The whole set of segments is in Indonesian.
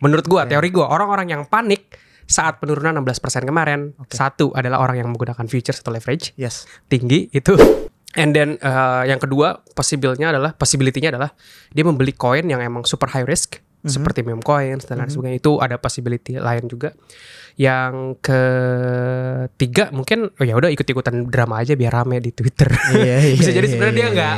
Menurut gue, teori gue, orang-orang yang panik saat penurunan 16% kemarin, satu adalah orang yang menggunakan futures atau leverage tinggi itu. And then yang kedua possibility-nya adalah dia membeli koin yang emang super high risk, seperti meme coins dan lain sebagainya. Itu ada possibility lain juga. Yang ketiga mungkin ya udah ikut-ikutan drama aja biar rame di Twitter. Bisa jadi sebenarnya dia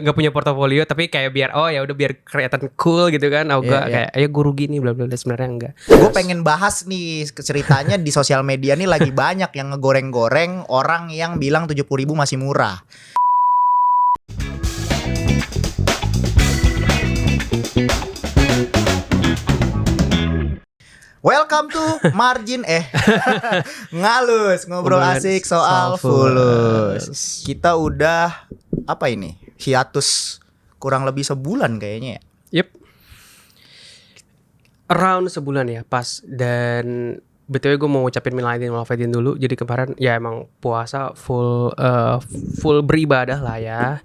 nggak punya portofolio, tapi kayak biar ya udah biar kelihatan cool gitu kan. Kayak ayo gue rugi nih bla bla bla, sebenarnya enggak. Gue pengen bahas nih ceritanya di sosial media nih lagi banyak yang ngegoreng-goreng orang yang bilang 70.000 masih murah. Welcome to Margin Ngalus, ngobrol asik soal fulus. Kita udah hiatus kurang lebih sebulan kayaknya ya. Yep. Around sebulan ya pas. Dan BTW gue mau ucapin minal aidin wal faizin dulu. Jadi kemarin ya emang puasa full beribadah lah ya.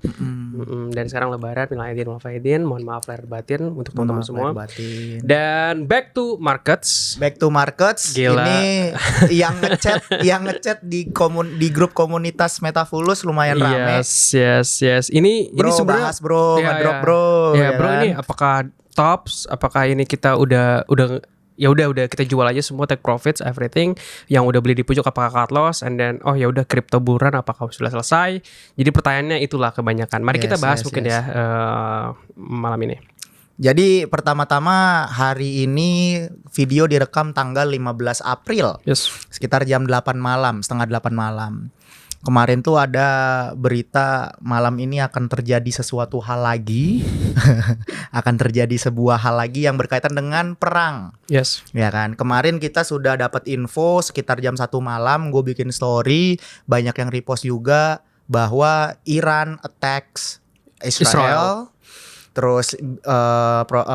Dan sekarang lebaran, minal aidin wal faizin. Mohon maaf lahir batin untuk teman-teman semua. Dan back to markets. Gila. Ini yang ngechat di grup komunitas Metafulus lumayan rame. Yes. Ini sebenarnya bahas bro, ngedrop bro. Ya bro, kan? Ini apakah tops? Apakah ini kita udah kita jual aja semua, take profits everything yang udah beli di pucuk, apakah cut loss, and then ya udah kripto buruan apakah sudah selesai? Jadi pertanyaannya itulah kebanyakan. Mari kita bahas ya malam ini. Jadi pertama-tama hari ini video direkam tanggal 15 April. Sekitar jam 8 malam, setengah 8 malam. Kemarin tuh ada berita malam ini akan terjadi sesuatu hal lagi. Akan terjadi sebuah hal lagi yang berkaitan dengan perang. Ya kan. Kemarin kita sudah dapat info sekitar jam 1 malam. Gue bikin story, banyak yang repost juga bahwa Iran attacks Israel. Terus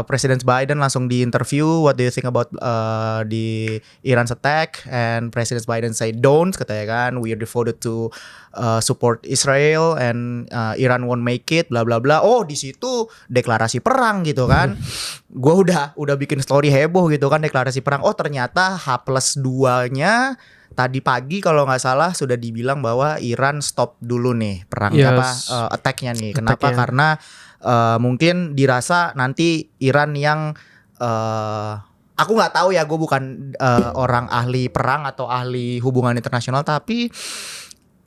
Presiden Biden langsung di interview, what do you think about the Iran's attack? And President Biden say don't, katanya kan, we are devoted to support Israel and Iran won't make it, bla bla bla. Oh, di situ deklarasi perang gitu kan. Gue udah bikin story heboh gitu kan, deklarasi perang. Oh, ternyata H+2-nya tadi pagi kalau nggak salah sudah dibilang bahwa Iran stop dulu nih perang attack-nya nih. Kenapa? Karena mungkin dirasa nanti Iran yang aku nggak tahu ya, gue bukan orang ahli perang atau ahli hubungan internasional, tapi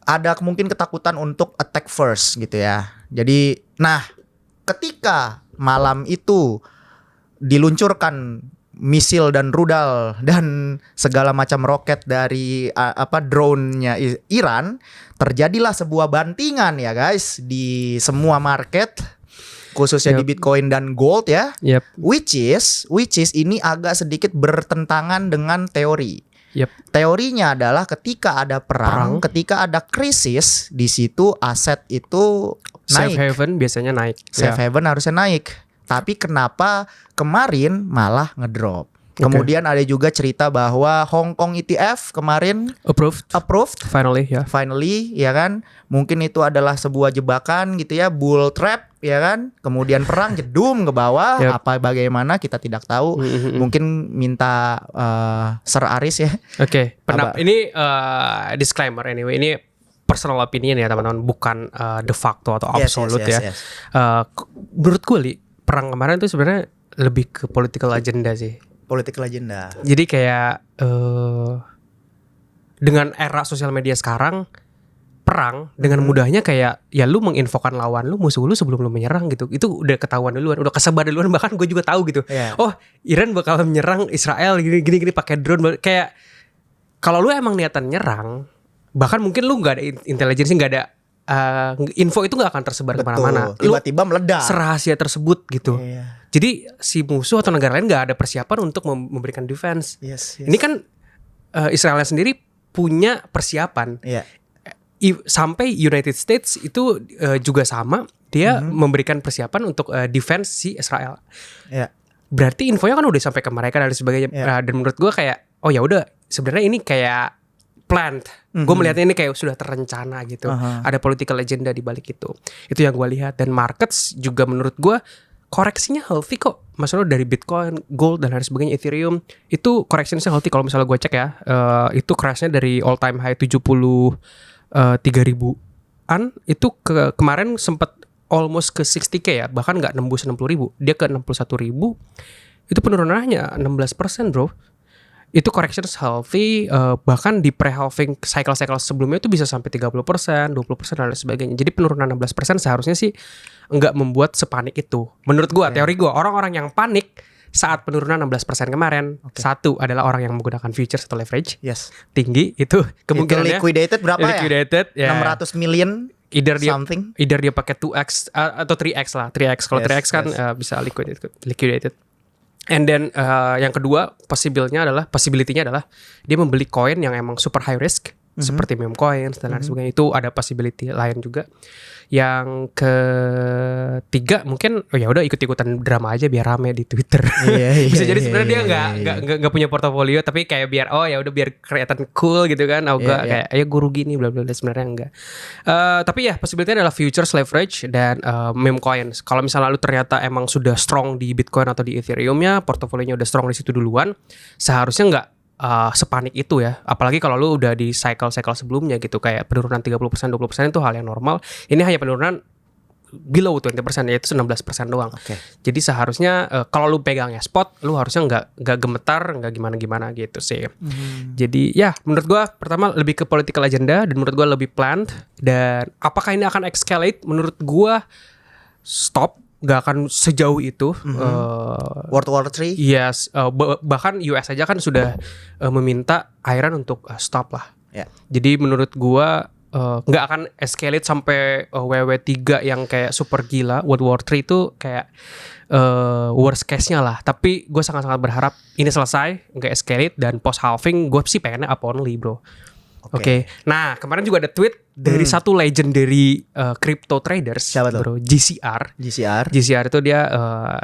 ada mungkin ketakutan untuk attack first gitu ya. Jadi, ketika malam itu diluncurkan misil dan rudal dan segala macam roket dari drone-nya Iran, terjadilah sebuah bantingan ya guys di semua market, khususnya di Bitcoin dan gold ya. Which is ini agak sedikit bertentangan dengan teori. Teorinya adalah ketika ada perang, ketika ada krisis, di situ aset itu naik. Safe haven biasanya naik. Safe haven harusnya naik. Tapi kenapa kemarin malah ngedrop? Kemudian ada juga cerita bahwa Hong Kong ETF kemarin approved. Finally ya kan. Mungkin itu adalah sebuah jebakan gitu ya, bull trap ya kan. Kemudian perang jedum ke bawah. Bagaimana kita tidak tahu. Mungkin minta Sir Aris ya. Ini disclaimer anyway, ini personal opinion ya teman-teman, bukan de facto atau absolute ya. Menurut gue perang kemarin tuh sebenarnya lebih ke political agenda sih. Jadi kayak dengan era sosial media sekarang, perang dengan mudahnya kayak ya lu menginfokan lawan lu, musuh lu sebelum lu menyerang gitu. Itu udah ketahuan duluan, udah kesebar duluan, bahkan gue juga tahu gitu. Oh, Iran bakal menyerang Israel gini pakai drone. Kayak kalau lu emang niatan nyerang, bahkan mungkin lu nggak ada intelligence, nggak ada info itu nggak akan tersebar kemana-mana. Tiba-tiba meledak. Serahasia tersebut gitu. Jadi si musuh atau negara lain nggak ada persiapan untuk memberikan defense. Ini kan Israel sendiri punya persiapan. Sampai United States itu juga sama, dia memberikan persiapan untuk defense si Israel. Berarti infonya kan udah sampai ke mereka dan sebagainya. Dan menurut gue kayak ya udah, sebenarnya ini kayak planned. Gue melihatnya ini kayak sudah terencana gitu. Ada political agenda di balik itu. Itu yang gue lihat. Dan markets juga menurut gue koreksinya healthy kok. Maksudnya dari Bitcoin, Gold dan lain sebagainya, Ethereum itu koreksinya healthy. Kalau misalnya gue cek ya, itu crashnya dari all time high 73 ribuan itu kemarin sempat almost ke 60k ya, bahkan nggak nembus 60 ribu, dia ke 61 ribu. Itu penurunannya 16% bro. Itu correction healthy, bahkan di pre-halving cycle-cycle sebelumnya itu bisa sampai 30%, 20% dan lain sebagainya. Jadi penurunan 16% seharusnya sih nggak membuat sepanik itu. Menurut gua, teori gua, orang-orang yang panik saat penurunan 16% kemarin, satu adalah orang yang menggunakan futures atau leverage tinggi, itu kemungkinannya liquidated berapa ya? 600 million either something. Either dia pakai 2x atau 3x lah. 3x kalau 3x kan bisa liquidated. And then yang kedua possibility-nya adalah dia membeli koin yang emang super high risk, seperti meme coins dan lain sebagainya. Itu ada possibility lain juga. Yang ketiga mungkin ya udah ikut-ikutan drama aja biar rame di Twitter. Bisa jadi sebenarnya dia nggak punya portofolio, tapi kayak biar ya udah biar kelihatan cool gitu kan. Kayak ya gue rugi nih bla bla bla, sebenarnya enggak. Tapi ya possibility adalah futures, leverage dan meme coins. Kalau misalnya lu ternyata emang sudah strong di Bitcoin atau di Ethereum-nya, portofolionya udah strong di situ duluan, seharusnya nggak sepanik itu ya. Apalagi kalau lu udah di cycle-cycle sebelumnya gitu, kayak penurunan 30%, 20% itu hal yang normal. Ini hanya penurunan below 20%, yaitu 16% doang. Jadi seharusnya kalau lu pegangnya spot, lu harusnya nggak gemetar, nggak gimana-gimana gitu sih. Jadi ya menurut gua pertama lebih ke political agenda, dan menurut gua lebih planned. Dan apakah ini akan escalate? Menurut gua stop. Gak akan sejauh itu. World War III? Yes, bahkan US aja kan sudah meminta Iran untuk stop lah. Jadi menurut gua nggak akan escalate sampai WW3 yang kayak super gila. World War III itu kayak worst case-nya lah. Tapi gue sangat-sangat berharap ini selesai, nggak escalate, dan post halving gue sih pengennya up only bro. Oke. Nah kemarin juga ada tweet dari satu legendary crypto traders. Siapa tuh? Bro, GCR itu dia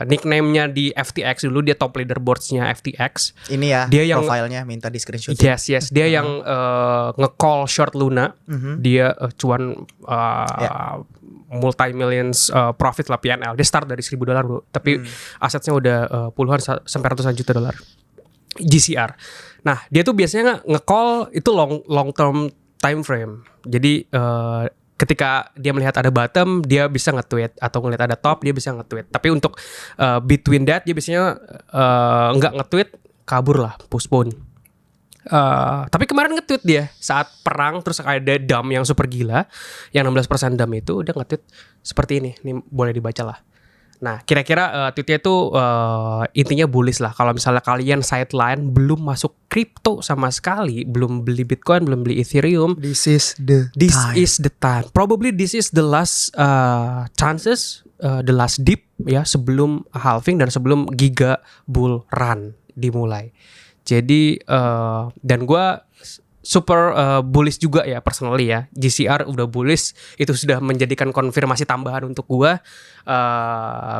nickname-nya di FTX dulu, dia top leaderboards-nya FTX. Ini ya, dia yang profilnya minta di screenshot. Yes, dia yang nge-call short Luna. Dia cuan multi-millions profit lah, PNL. Dia start dari $1,000 bro, tapi asetnya udah puluhan sampai ratusan juta dolar. GCR. Nah, dia tuh biasanya nge-call itu long term time frame. Jadi ketika dia melihat ada bottom, dia bisa nge-tweet, atau ngelihat ada top, dia bisa nge-tweet. Tapi untuk between that, dia biasanya nggak nge-tweet, kabur lah, postpone. Tapi kemarin nge-tweet dia saat perang, terus ada dump yang super gila, yang 16% dump itu, dia nge-tweet seperti ini. Ini boleh dibaca lah. Nah, kira-kira tweetnya itu intinya bullish lah. Kalau misalnya kalian sideline, belum masuk kripto sama sekali, belum beli Bitcoin, belum beli Ethereum, This is the time. Probably this is the last chances, the last dip ya, sebelum halving dan sebelum giga bull run dimulai. Jadi dan gue super bullish juga ya personally ya. GCR udah bullish, itu sudah menjadikan konfirmasi tambahan untuk gue.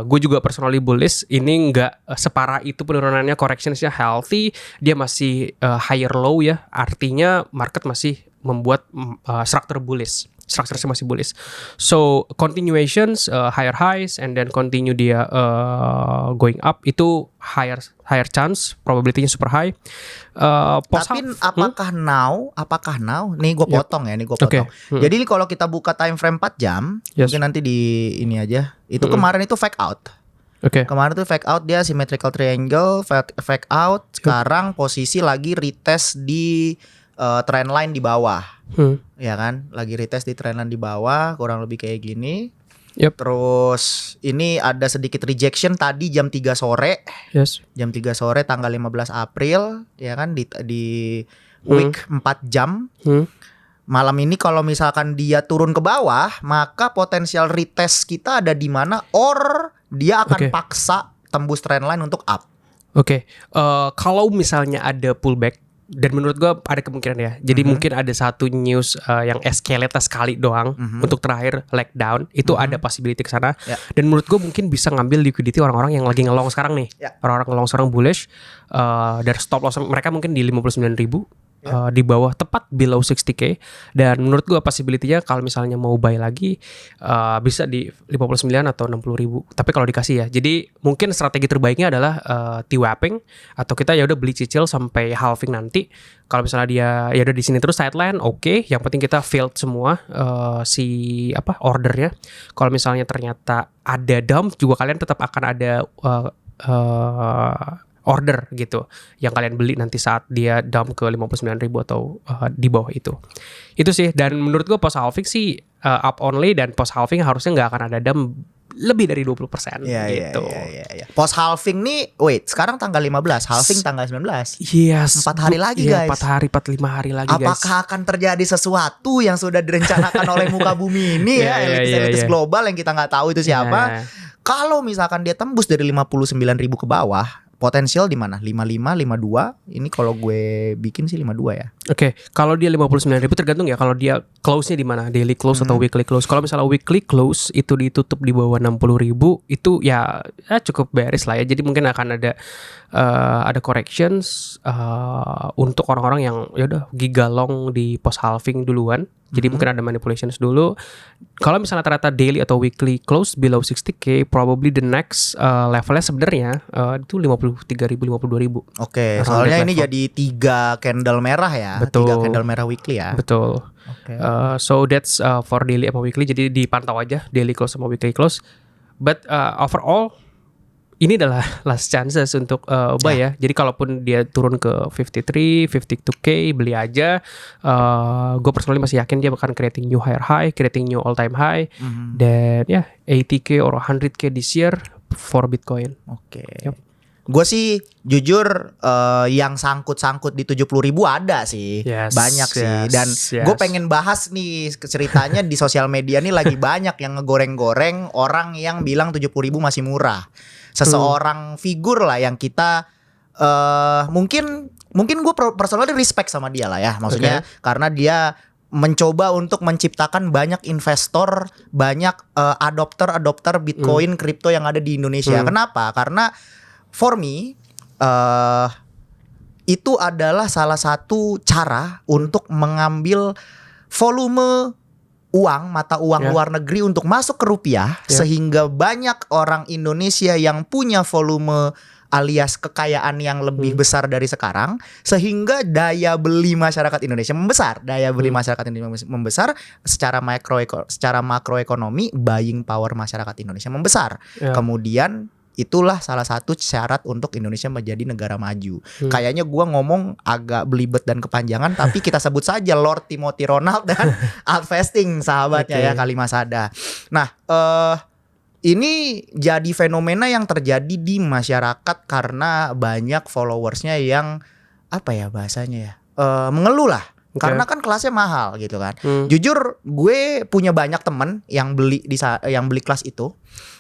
Gue juga personally bullish. Ini nggak separah itu penurunannya, correctionsnya healthy, dia masih higher low ya. Artinya market masih membuat structure bullish. Structure masih bullish. So continuations, higher highs, and then continue dia going up, itu higher chance, probability-nya super high. Tapi apakah now? Nih gue potong ya, Okay. Jadi ini kalau kita buka time frame 4 jam, mungkin nanti di ini aja. Itu kemarin itu fake out. Kemarin tuh fake out, dia symmetrical triangle, fake out. Sekarang posisi lagi retest di trend line di bawah. Ya kan, lagi retest di trend line di bawah, kurang lebih kayak gini. Terus ini ada sedikit rejection tadi jam 3 sore. Jam 3 sore tanggal 15 April, ya kan, di week 4 jam. Malam ini kalau misalkan dia turun ke bawah, maka potensial retest kita ada di mana, or dia akan paksa tembus trend line untuk up. Kalau misalnya ada pullback, dan menurut gue ada kemungkinan ya. Jadi mungkin ada satu news yang escalate sekali doang untuk terakhir leg down, itu ada possibility ke sana. Dan menurut gue mungkin bisa ngambil liquidity orang-orang yang lagi ngelong sekarang nih. Orang-orang ngelong sekarang bullish, dari stop loss mereka mungkin di 59.000. di bawah tepat below 60k, dan menurut gue possibility-nya kalau misalnya mau buy lagi bisa di 59 atau 60.000. Tapi kalau dikasih ya. Jadi mungkin strategi terbaiknya adalah T-Wapping, atau kita ya udah beli cicil sampai halving nanti. Kalau misalnya dia ya udah di sini terus sideline, oke. Yang penting kita filled semua ordernya. Kalau misalnya ternyata ada dump juga, kalian tetap akan ada order gitu yang kalian beli nanti saat dia dump ke 59.000 atau di bawah itu sih. Dan menurut gue post halving sih up only, dan post halving harusnya nggak akan ada dump lebih dari 20% gitu. Post halving nih, sekarang tanggal 15, halving tanggal 19. Yes. 4 hari lagi guys. 4 5 hari lagi guys. Apakah akan terjadi sesuatu yang sudah direncanakan oleh muka bumi ini elitis global yang kita nggak tahu itu siapa? Kalau misalkan dia tembus dari 59.000 ke bawah, potensial di mana? 55, 52. Ini kalau gue bikin sih 52 ya. Oke, kalau dia 59.000 tergantung ya kalau dia close-nya di mana, daily close atau weekly close. Kalau misalnya weekly close itu ditutup di bawah 60.000, itu ya cukup bearish lah ya. Jadi mungkin akan ada corrections untuk orang-orang yang ya udah giga long di post halving duluan. Jadi mungkin ada manipulations dulu. Kalau misalnya ternyata daily atau weekly close below 60k, probably the next levelnya sebenarnya itu 53.000, 52.000. Oke, soalnya ini jadi 3 candle merah ya. Betul. 3 candle merah weekly ya. Betul. Okay. So that's for daily sama weekly. Jadi dipantau aja daily close sama weekly close. But overall ini adalah last chances untuk buy ya. Jadi kalaupun dia turun ke 53, 52k, beli aja. Gue personally masih yakin dia akan creating new higher high, creating new all time high. Dan 80k or 100k this year for Bitcoin. Oke. Gue sih jujur yang sangkut-sangkut di 70.000 ada sih. Banyak sih. Dan gue pengen bahas nih ceritanya di sosial media nih lagi banyak yang ngegoreng-goreng orang yang bilang 70.000 masih murah. Seseorang figur lah yang kita mungkin gue personally respect sama dia lah ya. Maksudnya karena dia mencoba untuk menciptakan banyak investor, banyak adopter Bitcoin, kripto yang ada di Indonesia. Kenapa? Karena for me itu adalah salah satu cara untuk mengambil volume uang, mata uang luar negeri untuk masuk ke rupiah, sehingga banyak orang Indonesia yang punya volume alias kekayaan yang lebih besar dari sekarang, sehingga daya beli masyarakat Indonesia membesar. Daya beli masyarakat Indonesia membesar secara makroekonomi, buying power masyarakat Indonesia membesar. Kemudian itulah salah satu syarat untuk Indonesia menjadi negara maju. Kayaknya gue ngomong agak belibet dan kepanjangan, tapi kita sebut saja Lord Timothy Ronald dan Altvesting sahabatnya ya, Kalimasada. Nah, ini jadi fenomena yang terjadi di masyarakat karena banyak followersnya yang apa ya bahasanya ya, mengeluh lah. Karena kan kelasnya mahal gitu kan. Jujur gue punya banyak temen yang beli kelas itu,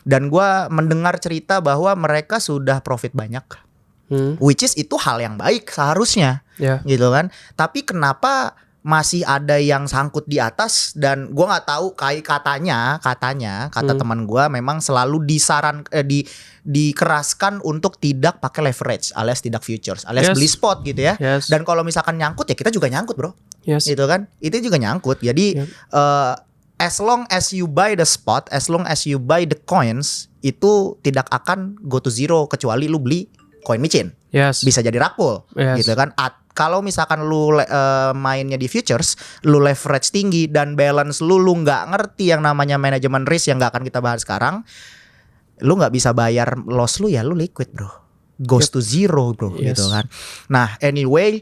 dan gue mendengar cerita bahwa mereka sudah profit banyak, which is itu hal yang baik seharusnya, gitu kan. Tapi kenapa masih ada yang sangkut di atas? Dan gue nggak tahu, kata teman gue memang selalu dikeraskan untuk tidak pakai leverage alias tidak futures alias beli spot gitu ya. Dan kalau misalkan nyangkut ya kita juga nyangkut bro, gitu kan, itu juga nyangkut. Jadi as long as you buy the spot, as long as you buy the coins, itu tidak akan go to zero kecuali lu beli coin micin. Bisa jadi rakpul, gitu kan. Kalau misalkan lu mainnya di futures, lu leverage tinggi dan balance lu nggak ngerti yang namanya manajemen risk yang nggak akan kita bahas sekarang, lu nggak bisa bayar loss lu ya, lu liquid bro, goes to zero bro, gitu kan. Nah anyway,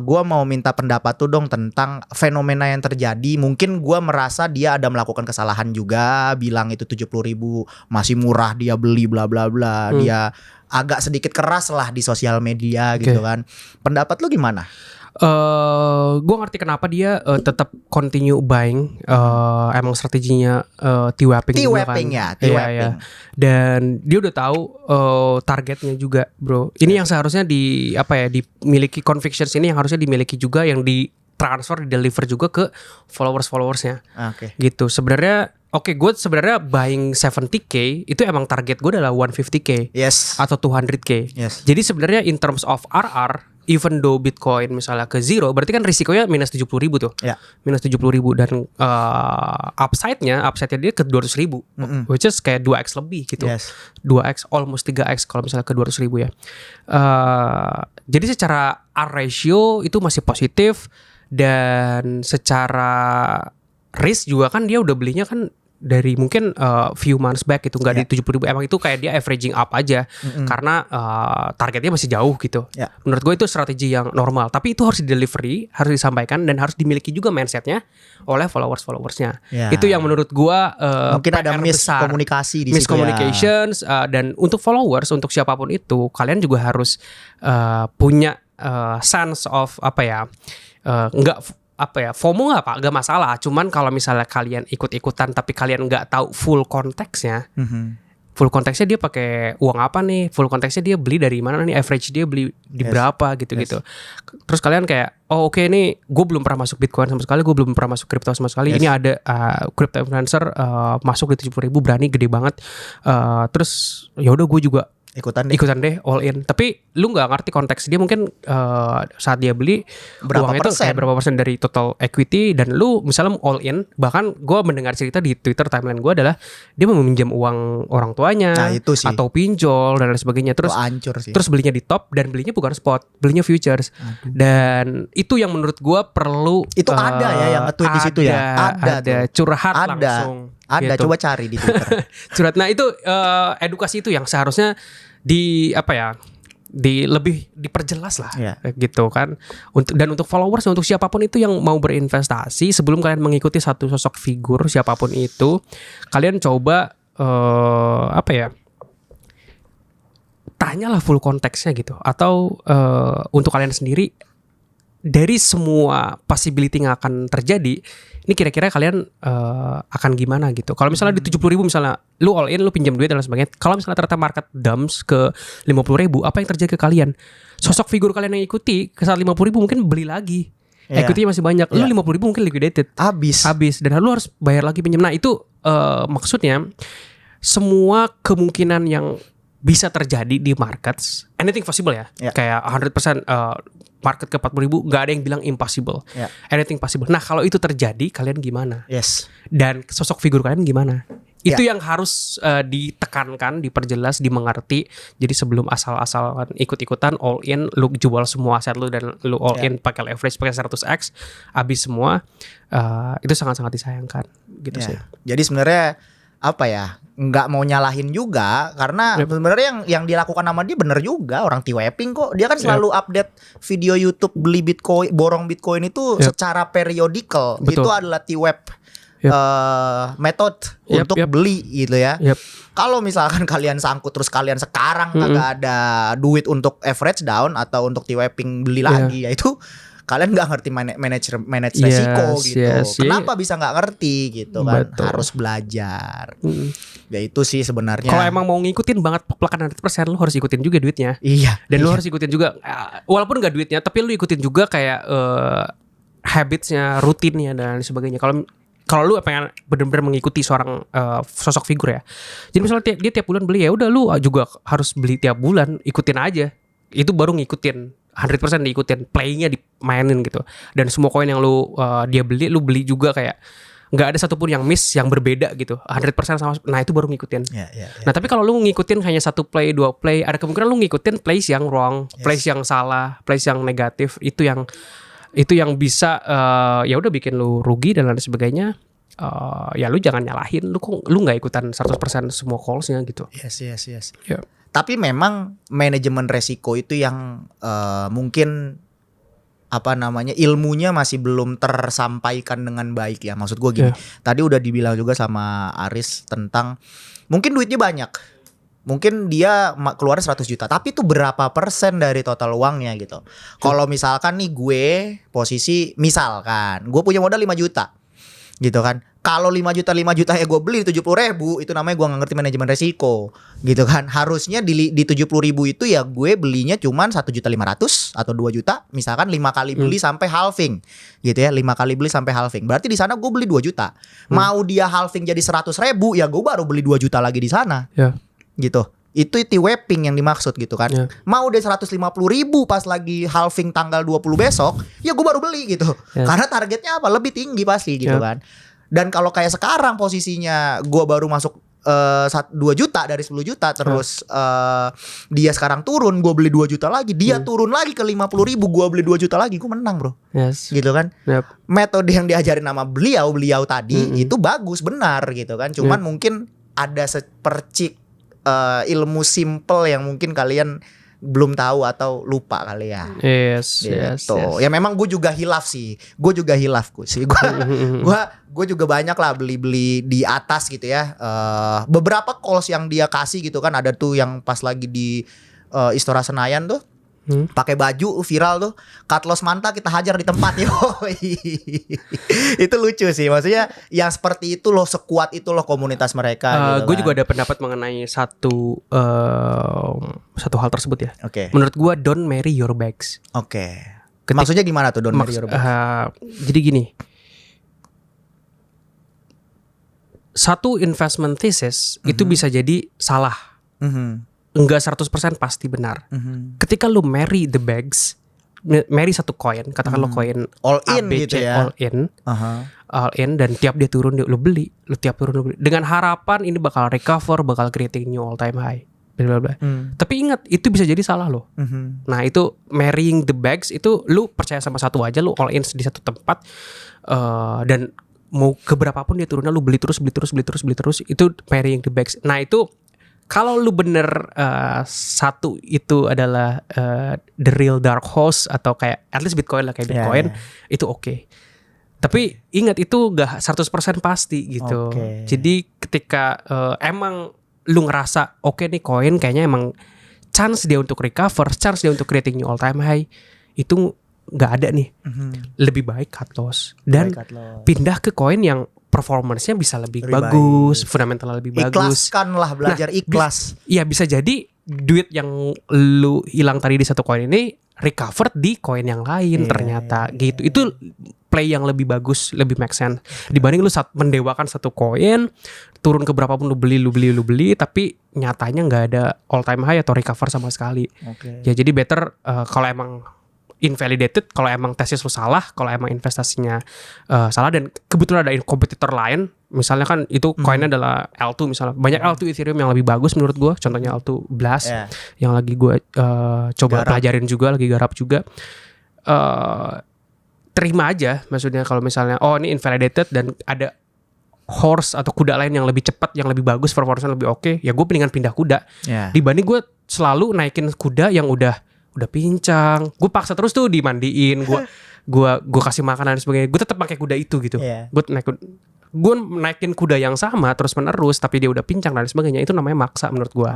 gue mau minta pendapat tuh dong tentang fenomena yang terjadi. Mungkin gue merasa dia ada melakukan kesalahan juga, bilang itu 70.000 masih murah, dia beli bla bla bla. Dia agak sedikit keras lah di sosial media gitu kan. Pendapat lu gimana? Gue ngerti kenapa dia tetap continue buying. Emang strateginya T-Wapping ya, T-Wapping. Dan dia udah tahu targetnya juga, bro. Ini yang seharusnya dimiliki convictions ini yang harusnya dimiliki juga, yang di-transfer, di-deliver juga ke followers-followersnya. Gitu. Sebenarnya gue sebenarnya buying 70k itu emang target gue adalah 150k atau 200k. Jadi sebenarnya in terms of RR, even though Bitcoin misalnya ke zero, berarti kan risikonya minus 70.000 tuh. Minus 70.000 dan upside-nya dia ke 200.000, which is kayak 2x lebih gitu. 2x, almost 3x kalau misalnya ke 200.000 ya. Jadi secara R ratio itu masih positif, dan secara risk juga kan dia udah belinya kan dari mungkin few months back gitu, nggak di 70.000. Emang itu kayak dia averaging up aja karena targetnya masih jauh gitu. Menurut gue itu strategi yang normal, tapi itu harus di-delivery, harus disampaikan, dan harus dimiliki juga mindsetnya oleh followersnya. Itu yang menurut gue mungkin ada miskomunikasi di situ, miscommunications, dan untuk followers, untuk siapapun itu, kalian juga harus punya sense of FOMO nggak masalah. Cuman kalau misalnya kalian ikut-ikutan tapi kalian nggak tahu full konteksnya, full konteksnya dia pakai uang apa nih, full konteksnya dia beli dari mana nih, average dia beli di berapa gitu. Terus kalian kayak oke, nih gue belum pernah masuk Bitcoin sama sekali, gue belum pernah masuk kripto sama sekali. Ini ada crypto influencer masuk di 70.000, berani, gede banget. Terus ya udah gue juga ikutan deh all in. Tapi lu nggak ngerti konteks dia, mungkin saat dia beli uangnya itu kayak berapa persen dari total equity, dan lu misalnya all in. Bahkan gue mendengar cerita di Twitter timeline gue adalah dia meminjam uang orang tuanya, atau pinjol dan lain sebagainya. Terus belinya di top, dan belinya bukan spot, belinya futures. Dan itu yang menurut gue perlu itu ada ya yang nge-tweet di situ ya. Ada curhat langsung. Ada gitu. Coba cari di Twitter. Curhat. Nah itu edukasi itu yang seharusnya lebih diperjelas lah, gitu kan. Untuk followers, untuk siapapun itu yang mau berinvestasi, sebelum kalian mengikuti satu sosok figur siapapun itu, kalian coba tanyalah full konteksnya gitu. Atau untuk kalian sendiri, dari semua possibility yang akan terjadi, ini kira-kira kalian akan gimana gitu. Kalau misalnya di 70.000 misalnya lu all in, lu pinjam duit dan lain sebagainya. Kalau misalnya ternyata market dumps ke 50.000, apa yang terjadi ke kalian? Sosok figur kalian yang ikuti ke saat 50.000 mungkin beli lagi. Equity masih banyak. Lu 50.000 mungkin liquidated. Habis. Dan lu harus bayar lagi pinjam. Nah itu maksudnya semua kemungkinan yang bisa terjadi di markets, anything possible ya. Kayak 100% market ke 40.000, nggak ada yang bilang impossible. Anything possible. Nah kalau itu terjadi, kalian gimana? Dan sosok figur kalian gimana? Itu yang harus ditekankan, diperjelas, dimengerti. Jadi sebelum asal-asalan ikut-ikutan all in, lu jual semua aset lu dan lu all in pakai leverage, pakai 100x, habis semua, itu sangat-sangat disayangkan gitu sih. Jadi sebenarnya nggak mau nyalahin juga, karena sebenarnya yang dilakukan sama dia bener juga. Orang T-Weping kok, dia kan selalu update video YouTube beli Bitcoin, borong Bitcoin itu secara periodikal. Itu adalah T-Web method untuk beli gitu ya. Kalau misalkan kalian sangkut terus kalian sekarang kagak ada duit untuk average down atau untuk T-Weping beli lagi, ya itu kalian nggak ngerti manage resiko gitu. Kenapa bisa nggak ngerti gitu kan? Harus belajar. Ya itu sih sebenarnya. Kalau emang mau ngikutin banget poplakan 100%, lu harus ikutin juga duitnya. Dan lu harus ikutin juga, walaupun nggak duitnya, tapi lu ikutin juga kayak habitsnya, rutinnya dan sebagainya. Kalau lu pengen benar-benar mengikuti seorang sosok figur ya. Jadi misalnya dia tiap bulan beli, ya udah lu juga harus beli tiap bulan, ikutin aja. Itu baru ngikutin. 100% diikutin, playnya dimainin gitu. Dan semua koin yang dia beli, lu beli juga, kayak nggak ada satupun yang miss, yang berbeda gitu. 100% sama. Nah itu baru ngikutin. Nah tapi kalau lu ngikutin hanya 1 play, 2 play, ada kemungkinan lu ngikutin plays yang wrong, plays yang salah, plays yang negatif. Itu yang bisa ya udah bikin lu rugi dan lain sebagainya. Ya lu jangan nyalahin, lu nggak ikutan 100% semua callsnya gitu. Tapi memang manajemen resiko itu yang mungkin ilmunya masih belum tersampaikan dengan baik ya. Maksud gue gini, tadi udah dibilang juga sama Aris tentang mungkin duitnya banyak, mungkin dia keluar 100 juta, tapi itu berapa persen dari total uangnya gitu. Kalau misalkan nih gue posisi, misalkan gue punya modal 5 juta gitu kan. Kalau 5 juta ya gue beli 70.000, itu namanya gue gak ngerti manajemen resiko gitu kan. Harusnya di 70.000 itu ya gue belinya cuman 1.500.000 atau 2 juta, misalkan 5 kali beli sampai halving gitu ya, 5 kali beli sampai halving. Berarti di sana gue beli 2 juta. Mau dia halving jadi 100.000, ya gue baru beli 2 juta lagi di sana. Gitu. Itu T-Wrapping yang dimaksud gitu kan. Mau deh 150.000 pas lagi halving tanggal 20 besok, ya gue baru beli gitu. Karena targetnya apa? Lebih tinggi pasti gitu kan. Dan kalau kayak sekarang posisinya gue baru masuk 2 juta dari 10 juta terus dia sekarang turun, gue beli 2 juta lagi, dia turun lagi ke 50.000, gue beli 2 juta lagi, gue menang bro. Gitu kan. Metode yang diajarin sama beliau tadi itu bagus, benar gitu kan. Cuman mungkin ada sepercik ilmu simple yang mungkin kalian belum tahu atau lupa kali ya. Gitu. Ya memang gue juga hilaf sih. Gue juga banyak lah beli di atas gitu ya. Beberapa calls yang dia kasih gitu kan, ada tuh yang pas lagi di Istora Senayan tuh. Pakai baju viral tuh, cut loss manta kita hajar di tempat yo. Itu lucu sih, maksudnya yang seperti itu loh, sekuat itu loh komunitas mereka gitu gue kan. juga ada pendapat mengenai satu hal tersebut ya. Menurut gue, don't marry your bags. Maksudnya gimana tuh don't marry your bags? Jadi gini, satu investment thesis itu bisa jadi salah. Enggak 100% pasti benar. Ketika lu marry the bags, marry satu koin, katakan lo koin all in ABC, gitu ya. All in dan tiap dia turun lu beli, tiap turun lu beli. Dengan harapan ini bakal recover, bakal creating new all time high. Bla bla bla. Tapi ingat, itu bisa jadi salah lo. Nah, itu marrying the bags itu lu percaya sama satu aja, lu all in di satu tempat dan mau keberapapun dia turunnya lu beli terus, itu marrying the bags. Nah, itu kalau lu bener satu itu adalah the real dark horse atau kayak at least Bitcoin lah, kayak Bitcoin, itu oke. Tapi ingat, itu gak 100% pasti gitu. Jadi ketika emang lu ngerasa oke nih koin kayaknya emang chance dia untuk recover, chance dia untuk creating new all time high, itu gak ada nih. Lebih baik cut loss dan pindah ke koin yang performance-nya bisa lebih bagus, fundamental lebih bagus. Ikhlaskan lah, belajar ikhlas. Iya, bisa jadi duit yang lu hilang tadi di satu koin ini recovered di koin yang lain ternyata gitu. Itu play yang lebih bagus, lebih make sense dibanding lu mendewakan satu koin, turun ke berapa pun lu beli, tapi nyatanya nggak ada all time high atau recover sama sekali. Ya jadi better kalau emang invalidated, kalau emang tesis lu salah, kalau emang investasinya salah dan kebetulan ada kompetitor lain, misalnya kan itu koinnya adalah L2 misalnya, banyak L2 Ethereum yang lebih bagus menurut gue, contohnya L2 Blast yang lagi gue coba pelajarin juga, lagi garap juga. Terima aja, maksudnya kalau misalnya ini invalidated dan ada horse atau kuda lain yang lebih cepat, yang lebih bagus, performance-nya lebih oke, ya gue mendingan pindah kuda dibanding gue selalu naikin kuda yang udah pincang. Gue paksa terus tuh dimandiin, gue kasih makanan dan sebagainya. Gue tetap pakai kuda itu gitu. Gue naikin kuda yang sama terus menerus, tapi dia udah pincang dan sebagainya. Itu namanya maksa menurut gue.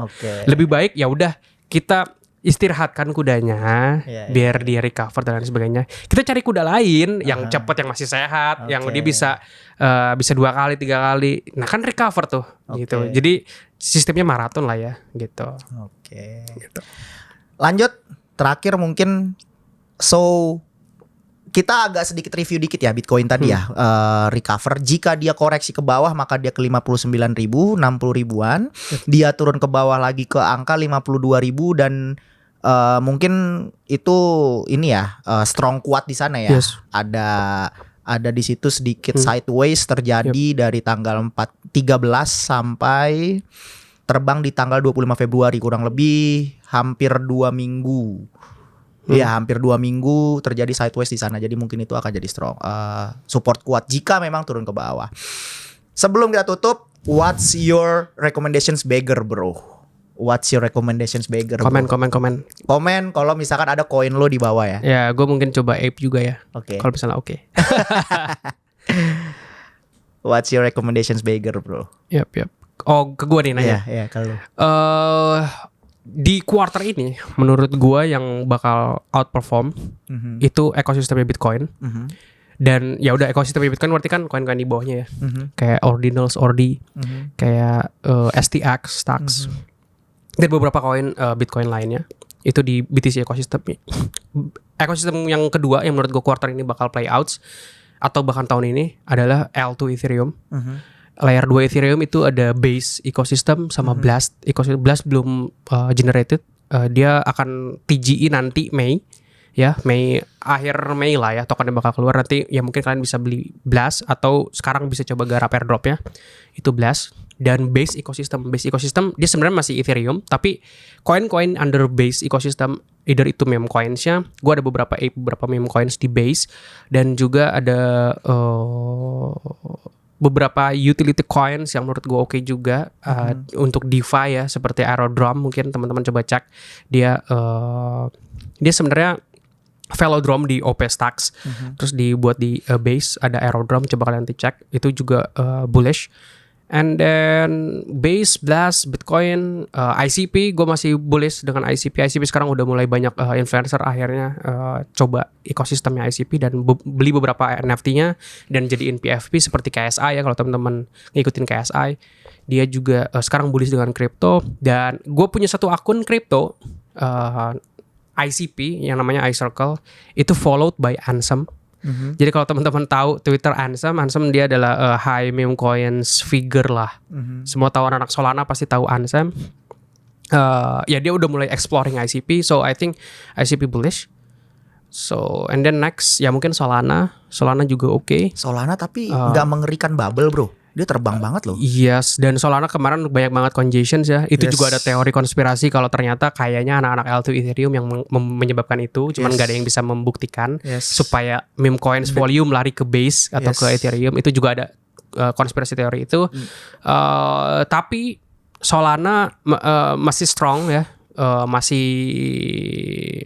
Lebih baik ya udah kita istirahatkan kudanya biar dia recover dan sebagainya. Kita cari kuda lain yang cepat, yang masih sehat, yang dia bisa 2 kali 3 kali. Nah kan recover tuh gitu. Jadi sistemnya maraton lah ya gitu. Gitu. Lanjut. Terakhir mungkin, kita agak sedikit review dikit ya Bitcoin tadi ya, recover. Jika dia koreksi ke bawah maka dia ke 59.000, 60.000-an. Dia turun ke bawah lagi ke angka 52.000 dan mungkin itu ini ya, strong kuat di sana ya. Ada di situ sedikit sideways terjadi dari tanggal 13 sampai terbang di tanggal 25 Februari, kurang lebih hampir 2 minggu. Ya, hampir 2 minggu terjadi sideways di sana. Jadi mungkin itu akan jadi strong support kuat jika memang turun ke bawah. Sebelum kita tutup, what's your recommendations beggar, bro? What's your recommendations beggar, bro? Komen kalau misalkan ada koin lo di bawah ya. Ya, gue mungkin coba ape juga ya. Kalau misalnya What's your recommendations beggar, bro? Yap. Oh, ke gue nih nanya. Iya, kalau di quarter ini menurut gue yang bakal outperform itu ekosistemnya Bitcoin. Dan ya udah, ekosistemnya Bitcoin berarti kan koin-koin di bawahnya ya. Kayak Ordinals, Ordi, kayak STX, Stax. Dan beberapa koin Bitcoin lainnya itu di BTC ekosistem. Ekosistem yang kedua yang menurut gue quarter ini bakal play outs atau bahkan tahun ini adalah L2 Ethereum. layer 2 Ethereum itu ada Base ecosystem sama Blast. Blast belum generated. Dia akan TGE nanti Mei. Ya, akhir Mei lah ya, tokennya bakal keluar nanti. Ya mungkin kalian bisa beli Blast atau sekarang bisa coba garap airdropnya. Itu Blast. Dan Base ecosystem dia sebenarnya masih Ethereum, tapi koin-koin under Base ecosystem, either itu meme coinsnya, gue ada beberapa meme coins di Base, dan juga ada beberapa utility coins yang menurut gue oke juga untuk DeFi ya, seperti Aerodrome. Mungkin teman-teman coba cek dia sebenarnya Velodrome di OP Stacks, terus dibuat di Base, ada Aerodrome, coba kalian cek, itu juga bullish. And then Base, Blast, Bitcoin, ICP, gue masih bullish dengan ICP. ICP sekarang udah mulai banyak influencer akhirnya coba ekosistemnya ICP dan beli beberapa NFT-nya dan jadiin PFP seperti KSI ya, kalau teman-teman ngikutin KSI. Dia juga sekarang bullish dengan crypto, dan gue punya satu akun crypto ICP yang namanya iCircle, itu followed by Ansem. Jadi kalau teman-teman tahu Twitter Ansem dia adalah high meme coins figure lah. Semua tahu anak Solana pasti tahu Ansem. Ya dia udah mulai exploring ICP, so I think ICP bullish. So and then next ya mungkin Solana juga oke. Solana tapi nggak mengerikan bubble bro. Dia terbang banget loh. Yes, dan Solana kemarin banyak banget congestions ya. Itu juga ada teori konspirasi kalau ternyata kayaknya anak-anak L2 Ethereum yang menyebabkan itu. Cuman gak ada yang bisa membuktikan supaya meme coins volume lari ke Base atau ke Ethereum. Itu juga ada konspirasi teori itu. Tapi Solana masih strong ya. Masih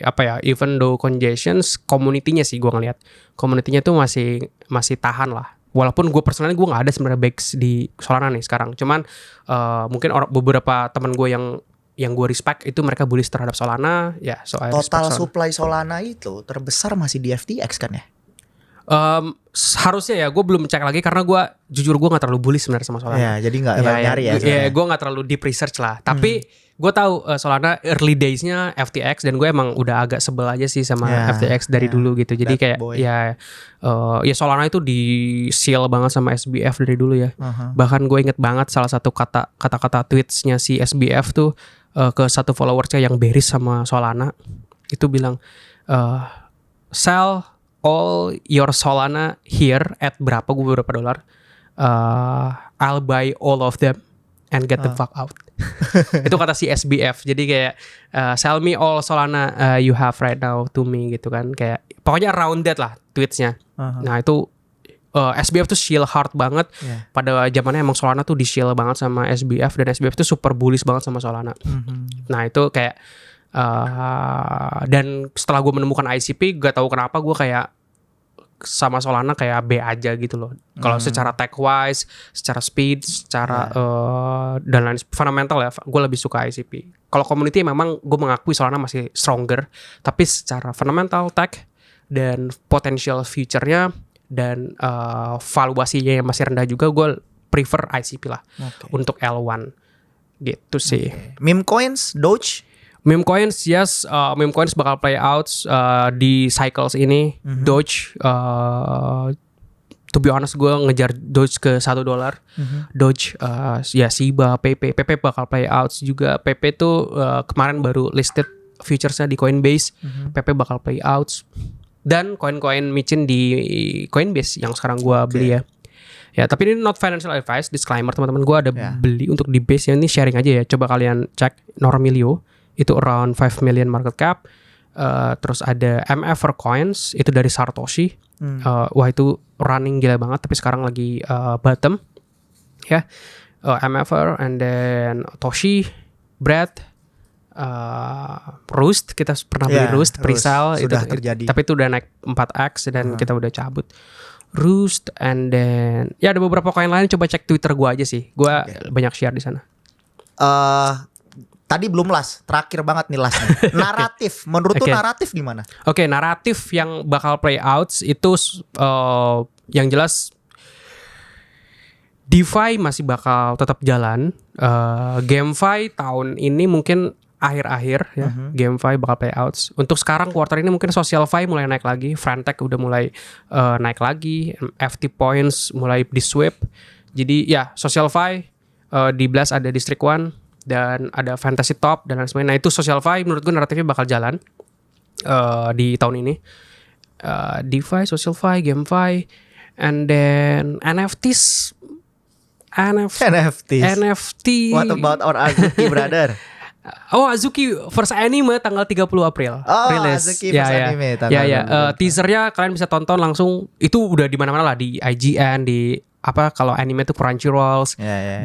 apa ya, even though congestions, community-nya sih gue ngeliat. Community-nya tuh masih tahan lah. Walaupun gue personalnya gue nggak ada sebenarnya backs di Solana nih sekarang, cuman mungkin beberapa teman gue yang gue respect itu mereka bullish terhadap Solana ya. So total supply Solana itu terbesar masih di FTX kan ya? Harusnya ya, gue belum cek lagi karena gue jujur gue nggak terlalu bullish sebenarnya sama Solana. Ya, jadi nggak nyari ya. Ya gue nggak terlalu deep research lah, tapi gue tahu Solana early days-nya FTX, dan gue emang udah agak sebel aja sih sama FTX dari dulu gitu. Jadi kayak ya Solana itu di seal banget sama SBF dari dulu ya. Bahkan gue inget banget salah satu kata-kata tweetsnya si SBF tuh ke satu followersnya yang bearish sama Solana, itu bilang sell all your Solana here at berapa $, I'll buy all of them and get the fuck out. Itu kata si SBF. Jadi kayak sell me all Solana you have right now to me gitu kan. Kayak pokoknya around that lah tweetsnya. Nah itu SBF tuh shield hard banget. Pada zamannya emang Solana tuh di shield banget sama SBF, dan SBF tuh super bullish banget sama Solana. Nah itu kayak dan setelah gue menemukan ICP, gak tahu kenapa gue kayak sama Solana kayak B aja gitu loh. Kalau secara tech wise, secara speed, secara dan lain fundamental ya, gue lebih suka ICP. Kalau community memang gue mengakui Solana masih stronger, tapi secara fundamental tech dan potential future-nya dan valuasinya yang masih rendah juga, gue prefer ICP lah untuk L1 gitu sih. Meme coins, Doge. Meme coins, yes, meme coins bakal play out di cycles ini. Doge, to be honest gue ngejar Doge ke $1. Doge, ya Shiba, PP bakal play out juga. PP tuh kemarin baru listed futuresnya di Coinbase. PP bakal play out. Dan koin-koin micin di Coinbase yang sekarang gue beli ya. Ya, tapi ini not financial advice, disclaimer teman-teman. Gue ada beli untuk di base, ini sharing aja ya. Coba kalian cek Normilio. Itu around 5 million market cap. Terus ada MFR Coins, itu dari Satoshi. Wah itu running gila banget, tapi sekarang lagi bottom. Ya, MFR, and then Toshi, Bread, Roost. Kita pernah beli Roost, pre-sale. Sudah itu terjadi. Tapi itu udah naik 4x dan kita udah cabut. Roost, and then ya ada beberapa koin lain. Coba cek Twitter gue aja sih. Gue banyak share di sana. Tadi belum last, terakhir banget nih lastnya. Naratif, menurut tuh naratif gimana? Oke, naratif yang bakal play out itu yang jelas DeFi masih bakal tetap jalan. GameFi tahun ini mungkin akhir-akhir ya. GameFi bakal play out. Untuk sekarang quarter ini mungkin SocialFi mulai naik lagi, Frentech udah mulai naik lagi, FT Points mulai di sweep. Jadi ya Socialfy, di Blast ada District 1 dan ada Fantasy Top dan lain sebagainya. Nah itu Socialfy menurut gue naratifnya bakal jalan di tahun ini. DeFi, Socialfy, GameFi, and then NFTs. What about our Azuki brother? Oh, Azuki first anime tanggal 30 April. Rilis. Azuki first anime tanggal. Teasernya kalian bisa tonton langsung. Itu udah di mana-mana lah, di IGN, di kalau anime tuh Crunchyroll.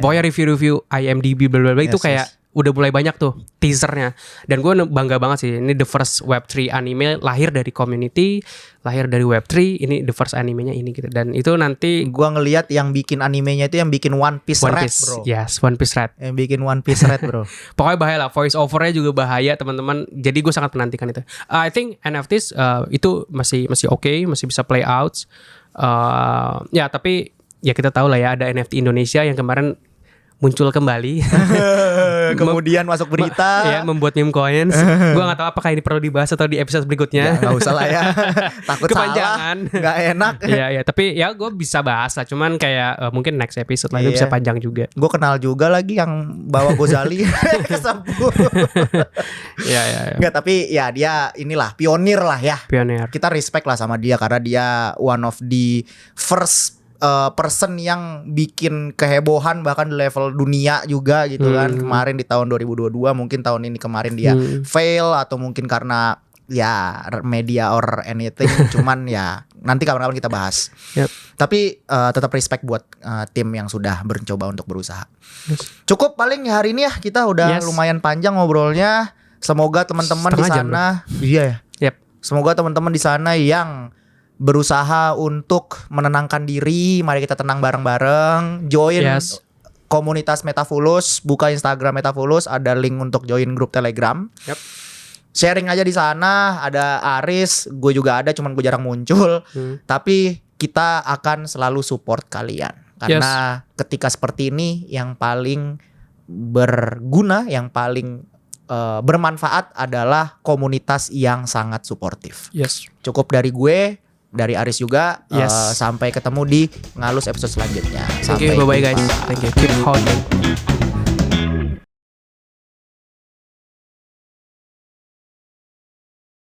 Pokoknya review-review IMDb blablabla itu kayak udah mulai banyak tuh teasernya. Dan gue bangga banget sih. Ini the first Web3 anime lahir dari community, lahir dari Web3. Ini the first animenya ini gitu. Dan itu nanti gue ngelihat yang bikin animenya itu yang bikin One Piece Red, bro. Yes, One Piece Red. Yang bikin One Piece Red, bro. Pokoknya bahaya lah. Voice overnya juga bahaya, teman-teman. Jadi gue sangat menantikan itu. I think NFTs itu masih oke, masih bisa play out. Ya tapi ya kita tahu lah ya, ada NFT Indonesia yang kemarin muncul kembali. Kemudian masuk berita. Ya, membuat meme coins. Gue gak tahu apakah ini perlu dibahas atau di episode berikutnya. Gak usah lah ya. Takut kepanjangan. Salah. Gak enak. Iya, tapi ya gue bisa bahas lah. Cuman kayak mungkin next episode lah itu bisa panjang juga. Gue kenal juga lagi yang bawa Gozali. Kesebut. Iya. Gak, tapi ya dia inilah pionir lah ya. Pionir. Kita respect lah sama dia karena dia one of the first person yang bikin kehebohan bahkan di level dunia juga gitu kan. Kemarin di tahun 2022, mungkin tahun ini kemarin dia fail atau mungkin karena ya media or anything. Cuman ya nanti kapan-kapan kita bahas. Tapi tetap respect buat tim yang sudah mencoba untuk berusaha. Cukup paling hari ini ya, kita udah lumayan panjang ngobrolnya. Semoga teman-teman di sana semoga teman-teman di sana yang berusaha untuk menenangkan diri, mari kita tenang bareng-bareng. Join komunitas Metafulus, buka Instagram Metafulus, ada link untuk join grup Telegram. Sharing aja di sana, ada Aris, gue juga ada, cuman gue jarang muncul. Tapi kita akan selalu support kalian. Karena ketika seperti ini yang paling berguna, yang paling bermanfaat adalah komunitas yang sangat suportif. Cukup dari gue, dari Aris juga. Sampai ketemu di Ngalus episode selanjutnya. Thank you, bye bye guys. Thank you. Keep holding.